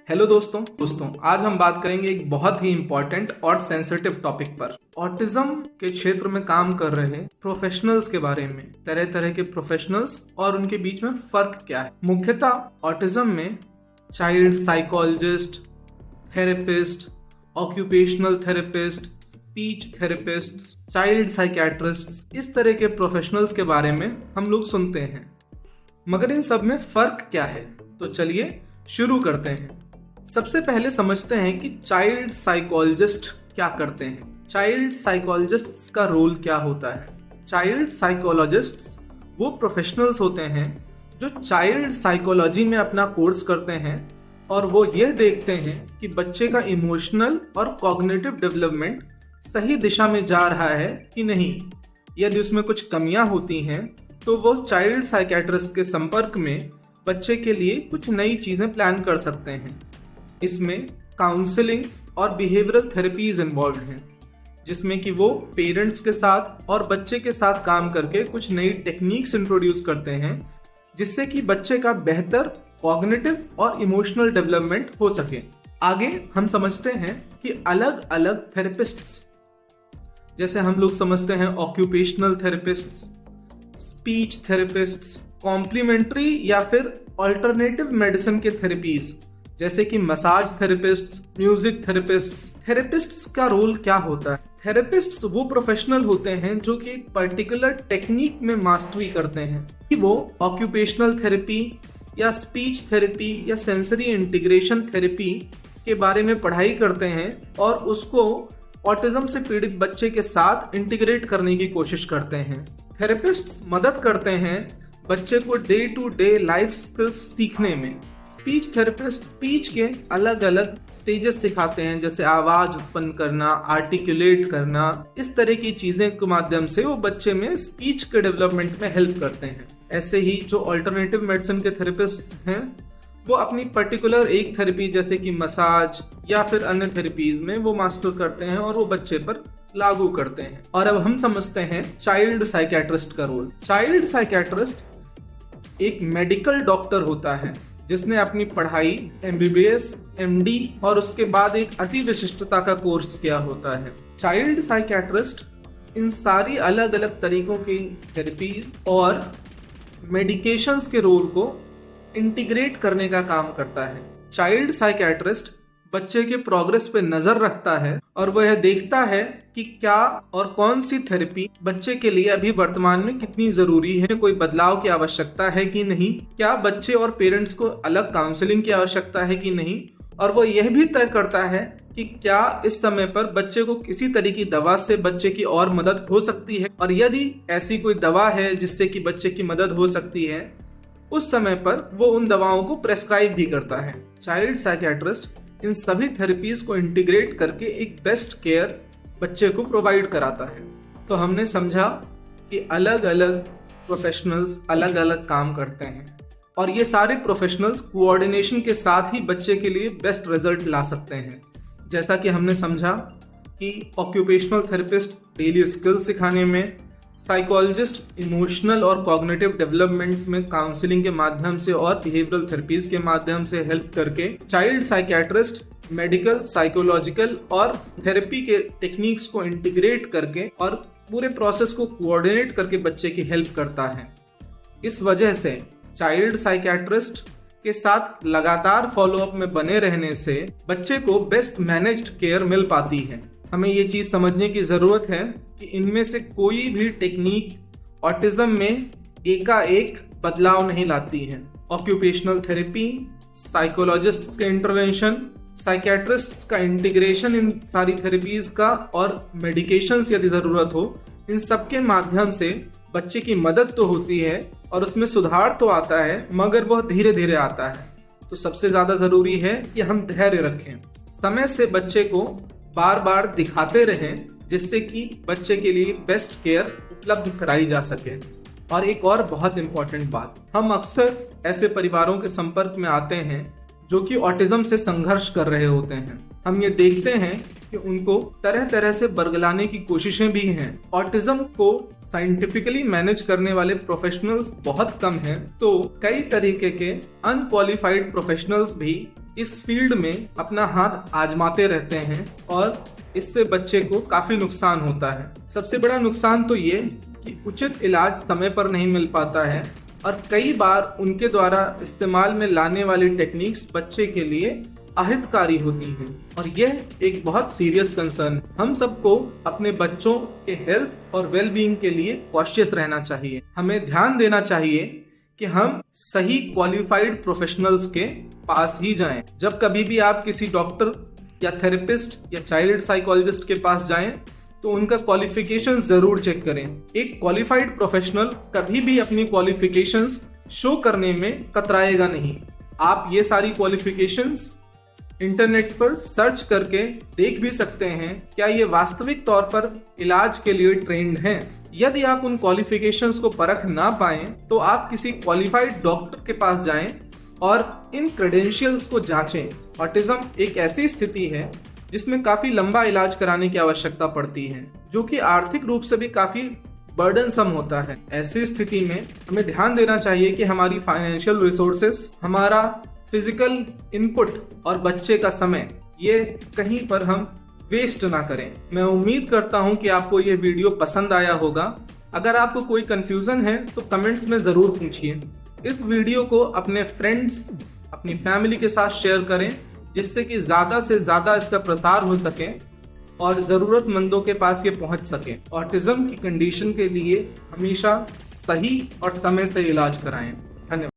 Hello दोस्तों आज हम बात करेंगे एक बहुत ही इम्पोर्टेंट और सेंसिटिव टॉपिक पर। ऑटिज्म के क्षेत्र में काम कर रहे प्रोफेशनल्स के बारे में, तरह तरह के प्रोफेशनल्स और उनके बीच में फर्क क्या है। मुख्यतः ऑटिज्म में child psychologist, therapist, occupational therapist, speech therapist, child psychiatrist, इस तरह के प्रोफेशनल्स के बारे में हम लोग सुनते हैं। मगर इन सब में फर्क क्या है, तो चलिए शुरू करते हैं। सबसे पहले समझते हैं कि चाइल्ड साइकोलॉजिस्ट क्या करते हैं। चाइल्ड साइकोलॉजिस्ट का रोल क्या होता है। चाइल्ड साइकोलॉजिस्ट वो प्रोफेशनल्स होते हैं जो चाइल्ड साइकोलॉजी में अपना कोर्स करते हैं और वो ये देखते हैं कि बच्चे का इमोशनल और कॉग्निटिव डेवलपमेंट सही दिशा में जा रहा है कि नहीं। यदि उसमें कुछ कमियां होती हैं तो वो चाइल्ड साइकियाट्रिस्ट के संपर्क में बच्चे के लिए कुछ नई चीजें प्लान कर सकते हैं। इसमें काउंसलिंग और बिहेवियरल थेरेपीज इन्वॉल्व हैं, जिसमें कि वो पेरेंट्स के साथ और बच्चे के साथ काम करके कुछ नई टेक्निक्स इंट्रोड्यूस करते हैं, जिससे कि बच्चे का बेहतर कॉग्निटिव और इमोशनल डेवलपमेंट हो सके। आगे हम समझते हैं कि अलग अलग थेरेपिस्ट्स, जैसे हम लोग समझते हैं occupational therapists, speech therapists, complementary या फिर ऑल्टरनेटिव मेडिसिन के थेरेपीज जैसे कि massage therapists, music therapists. Therapists का रोल क्या होता है। थेरेपिस्ट्स वो प्रोफेशनल होते हैं जो कि एक पर्टिकुलर टेक्निक में मास्टरी करते हैं, कि वो ऑक्यूपेशनल थेरेपी या स्पीच थेरेपी या सेंसरी इंटीग्रेशन थेरेपी के बारे में पढ़ाई करते हैं और उसको ऑटिज्म से पीड़ित बच्चे के साथ इंटीग्रेट करने की कोशिश करते हैं। थेरेपिस्ट्स मदद करते हैं बच्चे को day to day life skills सीखने में। स्पीच थेरेपिस्ट स्पीच के अलग अलग स्टेजेस सिखाते हैं, जैसे आवाज उत्पन्न करना, आर्टिकुलेट करना, इस तरह की चीजें के माध्यम से वो बच्चे में स्पीच के डेवलपमेंट में हेल्प करते हैं। ऐसे ही जो अल्टरनेटिव मेडिसिन के थेरेपिस्ट हैं वो अपनी पर्टिकुलर एक थेरेपी जैसे कि मसाज या फिर अन्य थेरेपीज में वो मास्टर करते हैं और वो बच्चे पर लागू करते हैं। और अब हम समझते हैं चाइल्ड साइकियाट्रिस्ट का रोल। चाइल्ड साइकियाट्रिस्ट एक मेडिकल डॉक्टर होता है जिसने अपनी पढ़ाई MBBS, MD और उसके बाद एक अति विशिष्टता का कोर्स किया होता है। चाइल्ड साइकियाट्रिस्ट इन सारी अलग अलग तरीकों की थेरेपी और मेडिकेशंस के रोल को इंटीग्रेट करने का काम करता है। चाइल्ड साइकियाट्रिस्ट बच्चे के प्रोग्रेस पे नजर रखता है और वह देखता है कि क्या और कौन सी थेरेपी बच्चे के लिए अभी वर्तमान में कितनी जरूरी है, कोई बदलाव की आवश्यकता है कि नहीं, क्या बच्चे और पेरेंट्स को अलग काउंसलिंग की आवश्यकता है कि नहीं, और वो यह भी तय करता है कि क्या इस समय पर बच्चे को किसी तरह की दवा से बच्चे की और मदद हो सकती है, और यदि ऐसी कोई दवा है जिससे कि बच्चे की मदद हो सकती है उस समय पर वो उन दवाओं को प्रेस्क्राइब भी करता है। चाइल्ड साइकियाट्रिस्ट इन सभी थेरेपीज को इंटीग्रेट करके एक बेस्ट केयर बच्चे को प्रोवाइड कराता है। तो हमने समझा कि अलग अलग प्रोफेशनल्स अलग अलग काम करते हैं और ये सारे प्रोफेशनल्स कोऑर्डिनेशन के साथ ही बच्चे के लिए बेस्ट रिजल्ट ला सकते हैं। जैसा कि हमने समझा कि ऑक्यूपेशनल थेरेपिस्ट डेली स्किल्स सिखाने में, साइकोलॉजिस्ट इमोशनल और कॉग्निटिव डेवलपमेंट में काउंसलिंग के माध्यम से और बिहेवियरल थेरेपीज के माध्यम से हेल्प करके, चाइल्ड साइकियाट्रिस्ट मेडिकल, साइकोलॉजिकल और थेरेपी के टेक्निक्स को इंटीग्रेट करके और पूरे प्रोसेस को कोऑर्डिनेट करके बच्चे की हेल्प करता है। इस वजह से चाइल्ड साइकियाट्रिस्ट के साथ लगातार फॉलोअप में बने रहने से बच्चे को बेस्ट मैनेज्ड केयर मिल पाती है। हमें ये चीज समझने की जरूरत है कि इनमें से कोई भी टेक्निक ऑटिज्म में एकाएक बदलाव नहीं लाती है। ऑक्यूपेशनल थेरेपी, साइकोलॉजिस्ट के इंटरवेंशन, साइकियाट्रिस्ट का इंटीग्रेशन इन सारी थेरेपीज का और मेडिकेशंस यदि जरूरत हो, इन सब के माध्यम से बच्चे की मदद तो होती है और उसमें सुधार तो आता है, मगर वह धीरे धीरे आता है। तो सबसे ज्यादा जरूरी है कि हम धैर्य रखें, समय से बच्चे को बार बार दिखाते रहें, जिससे कि बच्चे के लिए बेस्ट केयर उपलब्ध कराई जा सके। और एक और बहुत इंपॉर्टेंट बात, हम अक्सर ऐसे परिवारों के संपर्क में आते हैं जो कि ऑटिज्म से संघर्ष कर रहे होते हैं। हम ये देखते हैं कि उनको तरह तरह से बरगलाने की कोशिशें भी हैं। ऑटिज्म को साइंटिफिकली मैनेज करने वाले प्रोफेशनल्स बहुत कम हैं, तो कई तरीके के अनक्वालिफाइड प्रोफेशनल्स भी इस फील्ड में अपना हाथ आजमाते रहते हैं और इससे बच्चे को काफी नुकसान होता है। सबसे बड़ा नुकसान तो ये कि उचित इलाज समय पर नहीं मिल पाता है और कई बार उनके द्वारा इस्तेमाल में लाने वाली टेक्निक्स बच्चे के लिए अहितकारी होती हैं और यह एक बहुत सीरियस कंसर्न है। हम सबको अपने बच्चों के हेल्थ और वेलबींग के लिए कॉशियस रहना चाहिए। हमें ध्यान देना चाहिए कि हम सही क्वालिफाइड प्रोफेशनल्स के पास ही जाएं। जब कभी भी आप किसी डॉक्टर या थेरेपिस्ट या चाइल्ड साइकोलॉजिस्ट के पास जाएं तो उनका क्वालिफिकेशन जरूर चेक करें। एक क्वालिफाइड प्रोफेशनल कभी भी अपनी क्वालिफिकेशंस शो करने में कतराएगा नहीं। आप ये सारी क्वालिफिकेशंस इंटरनेट पर सर्च करके देख भी सकते हैं क्या ये वास्तविक तौर पर इलाज के लिए ट्रेंड हैं। यदि आप उन क्वालिफिकेशंस को परख ना पाएं तो आप किसी क्वालिफाइड डॉक्टर के पास जाएं और इन क्रेडेंशियल्स को जांचें। ऑटिज्म एक ऐसी स्थिति है जिसमें काफी लंबा इलाज कराने की आवश्यकता पड़ती है, जो कि आर्थिक रूप से भी काफी बर्डनसम होता है। ऐसी स्थिति में हमें ध्यान देना चाहिए कि हमारी फाइनेंशियल रिसोर्सेस, हमारा फिजिकल इनपुट और बच्चे का समय, ये कहीं पर हम वेस्ट ना करें। मैं उम्मीद करता हूं कि आपको ये वीडियो पसंद आया होगा। अगर आपको कोई कंफ्यूजन है तो कमेंट्स में जरूर पूछिए। इस वीडियो को अपने फ्रेंड्स, अपनी फैमिली के साथ शेयर करें जिससे कि ज्यादा से ज्यादा इसका प्रसार हो सके और जरूरतमंदों के पास ये पहुंच सके। ऑटिज्म की कंडीशन के लिए हमेशा सही और समय से इलाज कराएं। धन्यवाद।